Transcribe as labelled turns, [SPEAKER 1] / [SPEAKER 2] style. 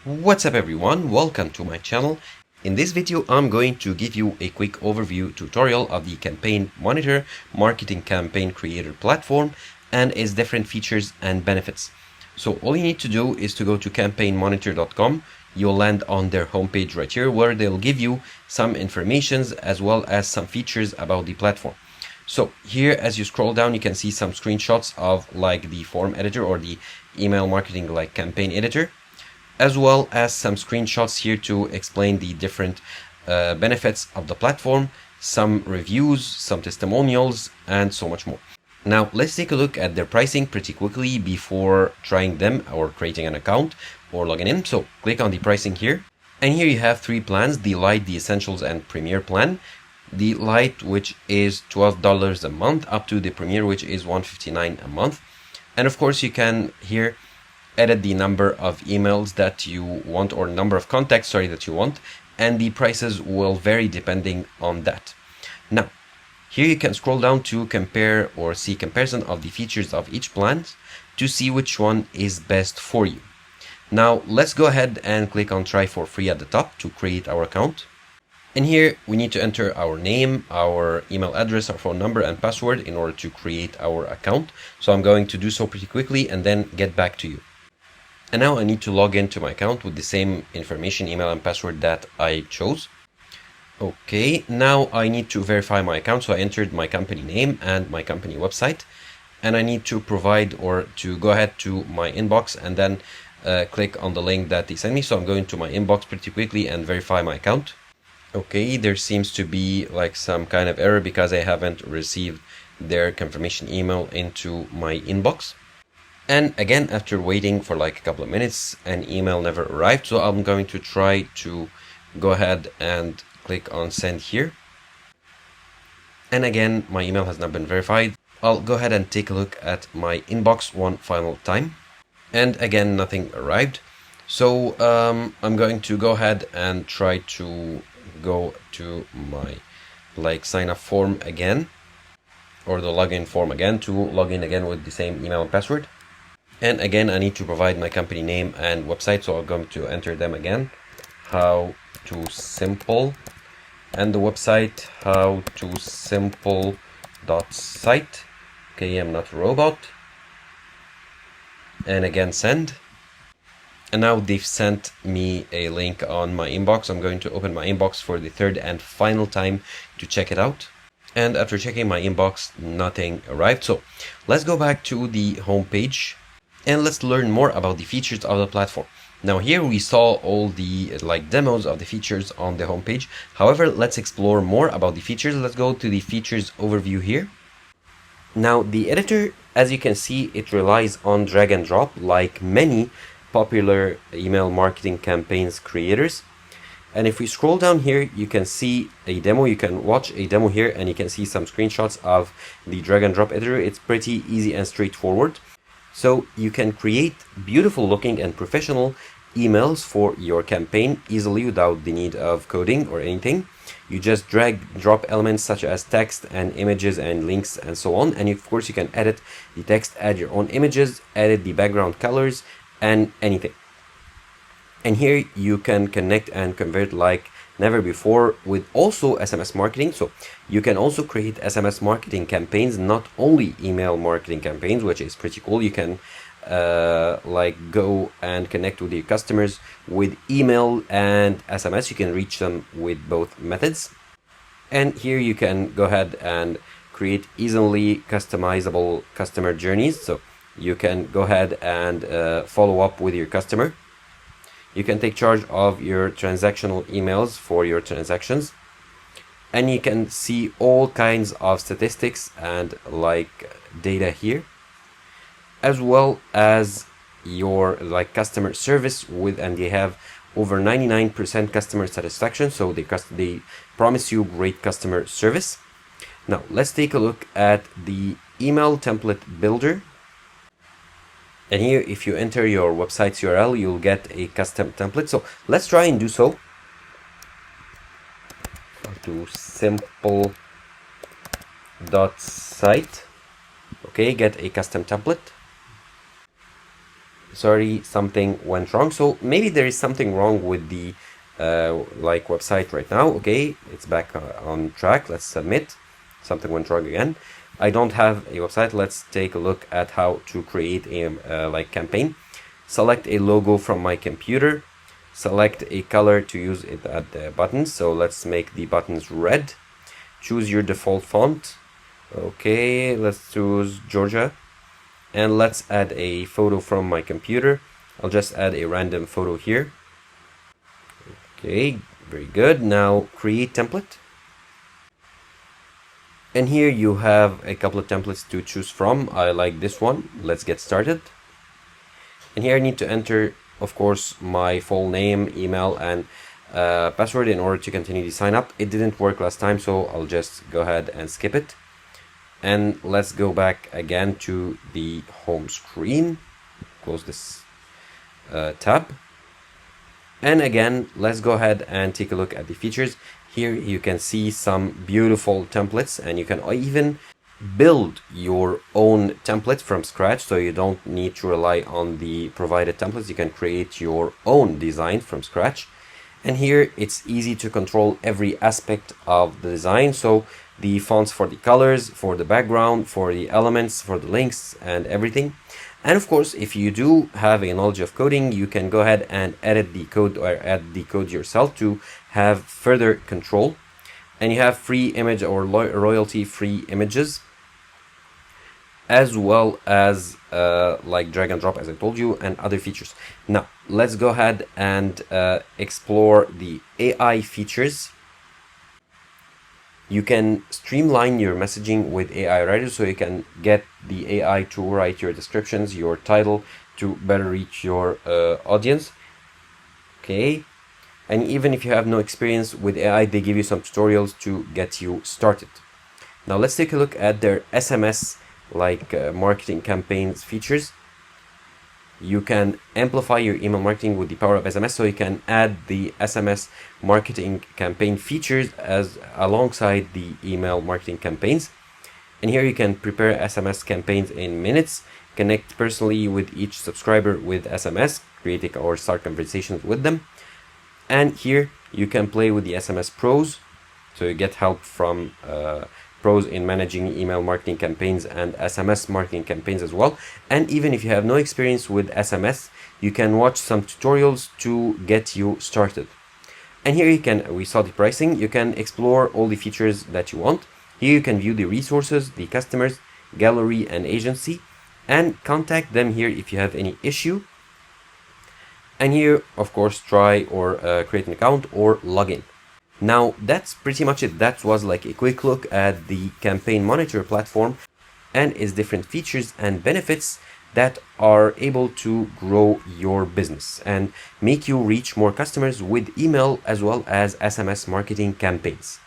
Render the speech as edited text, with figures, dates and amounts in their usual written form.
[SPEAKER 1] What's up everyone, welcome to my channel. In this video I'm going to give you a quick overview tutorial of the Campaign Monitor Marketing Campaign Creator platform and its different features and benefits. So all you need to do is to go to campaignmonitor.com. You'll land on their homepage right here where they'll give you some informations as well as some features about the platform. So here as you scroll down you can see some screenshots of like the form editor or the email marketing like campaign editor, as well as some screenshots here to explain the different benefits of the platform, some reviews, some testimonials, and so much more. Now let's take a look at their pricing pretty quickly before trying them or creating an account or logging in. So click on the pricing here, and here you have three plans: the Lite, the Essentials, and Premier plan. The Lite, which is $12 a month, up to the Premier, which is $159 a month. And of course you can here edit the number of emails that you want, or number of contacts, that you want, and the prices will vary depending on that. Now, here you can scroll down to compare or see comparison of the features of each plan to see which one is best for you. Now, let's go ahead and click on try for free at the top to create our account. And here we need to enter our name, our email address, our phone number, and password in order to create our account. So I'm going to do so pretty quickly and then get back to you. And now I need to log into my account with the same information, email and password that I chose. Okay, now I need to verify my account. So I entered my company name and my company website, and I need to provide or to go ahead to my inbox and then click on the link that they sent me. So I'm going to my inbox pretty quickly and verify my account. Okay, there seems to be like some kind of error because I haven't received their confirmation email into my inbox. And again, after waiting for like a couple of minutes, an email never arrived. So I'm going to try to go ahead and click on send here. And again, my email has not been verified. I'll go ahead and take a look at my inbox one final time. And again, nothing arrived. So I'm going to go ahead and try to go to my like sign up form again, or the login form again, to log in again with the same email and password. And again, I need to provide my company name and website, so I'm going to enter them again. How to Simple, and the website howtosimple.site. Okay, I'm not a robot. And again, send. And now they've sent me a link on my inbox. I'm going to open my inbox for the third and final time to check it out. And after checking my inbox, nothing arrived. So let's go back to the home page and let's learn more about the features of the platform. Now here we saw all the like demos of the features on the homepage. However, let's explore more about the features. Let's go to the features overview here. Now the editor, as you can see, it relies on drag and drop like many popular email marketing campaigns creators. And if we scroll down here, you can see a demo. You can watch a demo here and you can see some screenshots of the drag and drop editor. It's pretty easy and straightforward. So you can create beautiful looking and professional emails for your campaign easily without the need of coding or anything. You just drag drop elements such as text and images and links and so on. And of course you can edit the text, add your own images, edit the background colors and anything. And here you can connect and convert like never before with also SMS marketing. So you can also create SMS marketing campaigns, not only email marketing campaigns, which is pretty cool. You can like go and connect with your customers with email and SMS. You can reach them with both methods. And here you can go ahead and create easily customizable customer journeys. So you can go ahead and follow up with your customer. You can take charge of your transactional emails for your transactions, and you can see all kinds of statistics and like data here, as well as your like customer service with, and they have over 99% customer satisfaction, so they promise you great customer service. Now let's take a look at the email template builder. And here, if you enter your website's URL, you'll get a custom template. So let's try and do so. To simple.site. Okay, get a custom template. sorry, something went wrong. So maybe there is something wrong with the like website right now. Okay, it's back on track. Let's submit. Something went wrong again. I don't have a website. Let's take a look at how to create a like campaign. Select a logo from my computer. Select a color to use it at the buttons. So let's make the buttons red. Choose your default font. Okay, let's choose Georgia. And let's add a photo from my computer. I'll just add a random photo here. Okay, very good. Now create template. And here you have a couple of templates to choose from. I like this one. Let's get started. And here I need to enter, of course, my full name, email, and password in order to continue the sign up. It didn't work last time, so I'll just go ahead and skip it. And let's go back again to the home screen. Close this tab. And again, let's go ahead and take a look at the features. Here you can see some beautiful templates, and you can even build your own template from scratch, so you don't need to rely on the provided templates. You can create your own design from scratch. And here it's easy to control every aspect of the design. So the fonts for the colors, for the background, for the elements, for the links, and everything. And of course, if you do have a knowledge of coding, you can go ahead and edit the code or add the code yourself to have further control. And you have free image or royalty-free images, as well as like drag and drop, as I told you, and other features. Now, let's go ahead and explore the AI features. You can streamline your messaging with AI writers, so you can get the AI to write your descriptions, your title, to better reach your audience. Okay, and even if you have no experience with AI, they give you some tutorials to get you started. Now let's take a look at their SMS like marketing campaigns features. You can amplify your email marketing with the power of SMS, so you can add the SMS marketing campaign features as alongside the email marketing campaigns. And here you can prepare SMS campaigns in minutes, connect personally with each subscriber with SMS, create or start conversations with them. And here you can play with the SMS pros, so you get help from pros in managing email marketing campaigns and SMS marketing campaigns as well. And even if you have no experience with SMS, you can watch some tutorials to get you started. And here we saw the pricing. You can explore all the features that you want. Here you can view the resources, the customers, gallery, and agency, and contact them here if you have any issue. And here, of course, try or create an account or log in. Now, that's pretty much it. That was like a quick look at the Campaign Monitor platform and its different features and benefits that are able to grow your business and make you reach more customers with email as well as SMS marketing campaigns.